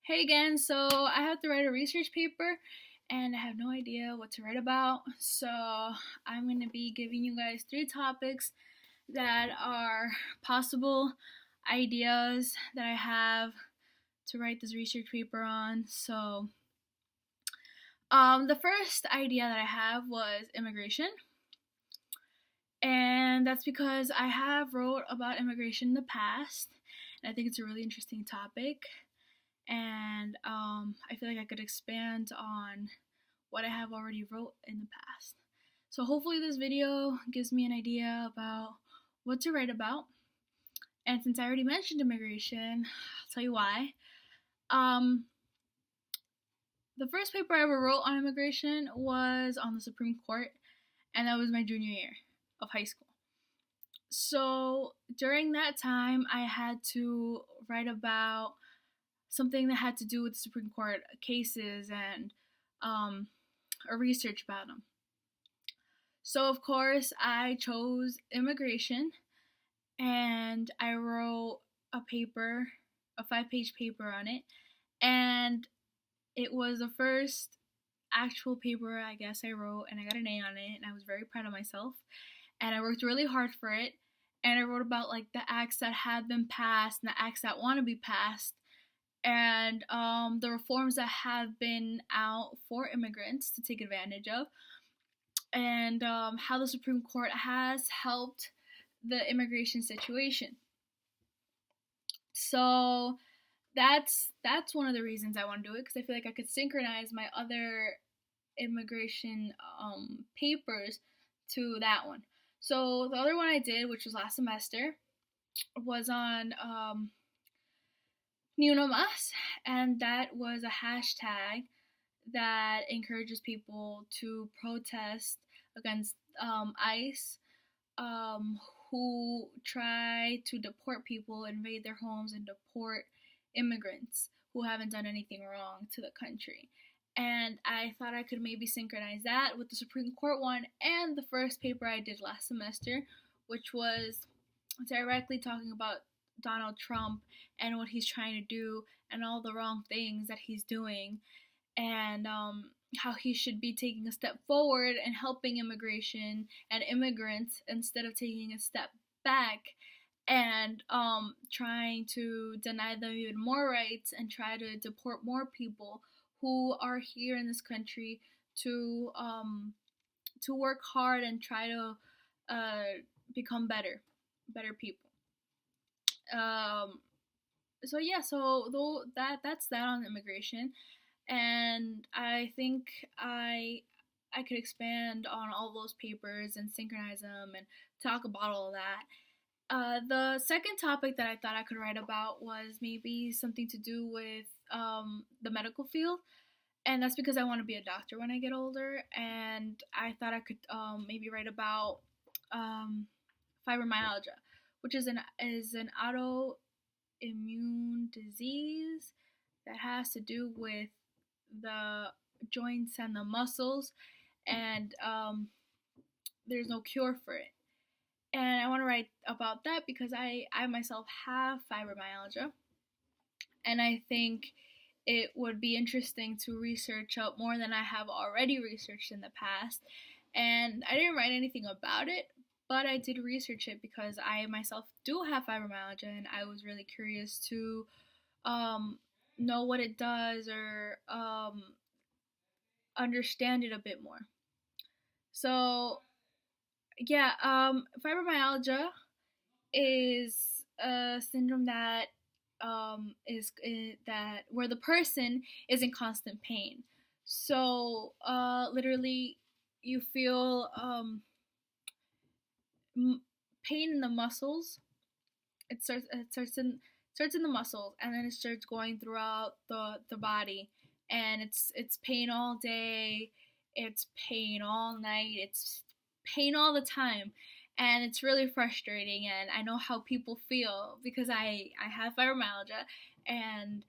Hey again, so I have to write a research paper and I have no idea what to write about. So I'm going to be giving you guys three topics that are possible ideas that I have to write this research paper on. The first idea that I have was immigration. And that's because I have wrote about immigration in the past, and I think it's a really interesting topic. And I feel like I could expand on what I have already wrote in the past. So hopefully this video gives me an idea about what to write about. And since I already mentioned immigration, I'll tell you why. Um, the first paper I ever wrote on immigration was on the Supreme Court, and that was my junior year of high school. So during that time, I had to write about something that had to do with Supreme Court cases and a research about them. So of course I chose immigration, and I wrote a paper, a 5-page paper on it, and it was the first actual paper I guess I wrote, and I got an A on it, and I was very proud of myself, and I worked really hard for it, and I wrote about like the acts that have been passed and the acts that want to be passed, and the reforms that have been out for immigrants to take advantage of, and how the Supreme Court has helped the immigration situation. So that's one of the reasons I want to do it, because I feel like I could synchronize my other immigration papers to that one. So the other one I did, which was last semester, was on Ni Uno Mas, and that was a hashtag that encourages people to protest against ICE, um, who try to deport people, invade their homes, and deport immigrants who haven't done anything wrong to the country. And I thought I could maybe synchronize that with the Supreme Court one and the first paper I did last semester, which was directly talking about Donald Trump and what he's trying to do and all the wrong things that he's doing, and how he should be taking a step forward and helping immigration and immigrants instead of taking a step back and trying to deny them even more rights and try to deport more people who are here in this country to work hard and try to become better people. Um, so yeah, so though that's that on immigration, and I think I could expand on all those papers and synchronize them and talk about all of that. The second topic that I thought I could write about was maybe something to do with the medical field, and that's because I want to be a doctor when I get older, and I thought I could maybe write about um, fibromyalgia, which is an autoimmune disease that has to do with the joints and the muscles, and there's no cure for it. And I want to write about that because I myself have fibromyalgia, and I think it would be interesting to research up more than I have already researched in the past. And I didn't write anything about it, but I did research it because I myself do have fibromyalgia, and I was really curious to um, know what it does, or understand it a bit more. So yeah, fibromyalgia is a syndrome that that where the person is in constant pain. So literally, you feel pain in the muscles. It starts in the muscles, and then it starts going throughout the body, and it's pain all day, it's pain all night, it's pain all the time, and it's really frustrating. And I know how people feel because I have fibromyalgia, and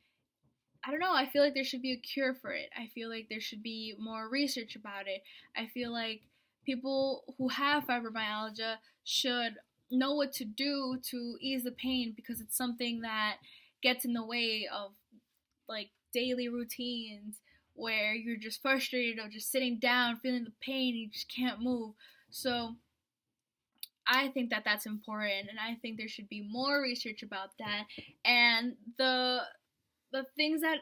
I don't know, I feel like there should be a cure for it. I feel like there should be more research about it. I feel like people who have fibromyalgia should know what to do to ease the pain, because it's something that gets in the way of like daily routines where you're just frustrated or just sitting down feeling the pain, you just can't move. So I think that that's important, and I think there should be more research about that. And the things that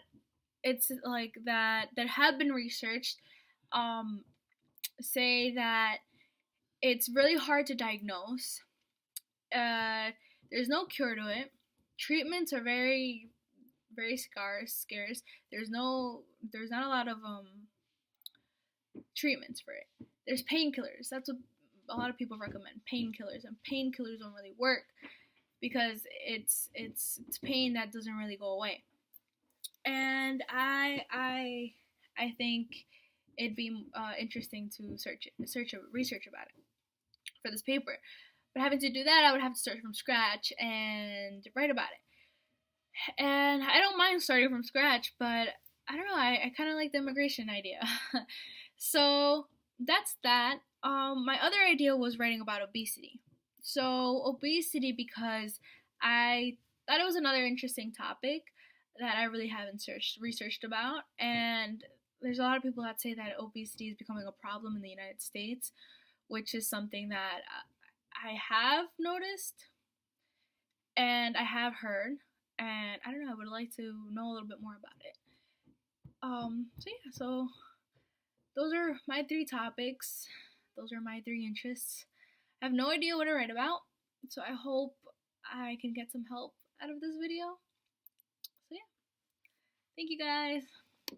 it's like that have been researched um, say that it's really hard to diagnose. Uh, there's no cure to it. Treatments are very scarce. There's not a lot of treatments for it. There's painkillers. That's what a lot of people recommend, painkillers, and painkillers don't really work because it's pain that doesn't really go away. And I think it'd be interesting to research about it for this paper. But having to do that, I would have to start from scratch and write about it. And I don't mind starting from scratch, but I don't know. I kind of like the immigration idea. So that's that. My other idea was writing about obesity. So obesity, because I thought it was another interesting topic that I really haven't researched about, and there's a lot of people that say that obesity is becoming a problem in the United States, which is something that I have noticed and I have heard, and I don't know. I would like to know a little bit more about it. So yeah, so those are my three topics. Those are my three interests. I have no idea what to write about, so I hope I can get some help out of this video. So yeah, thank you guys.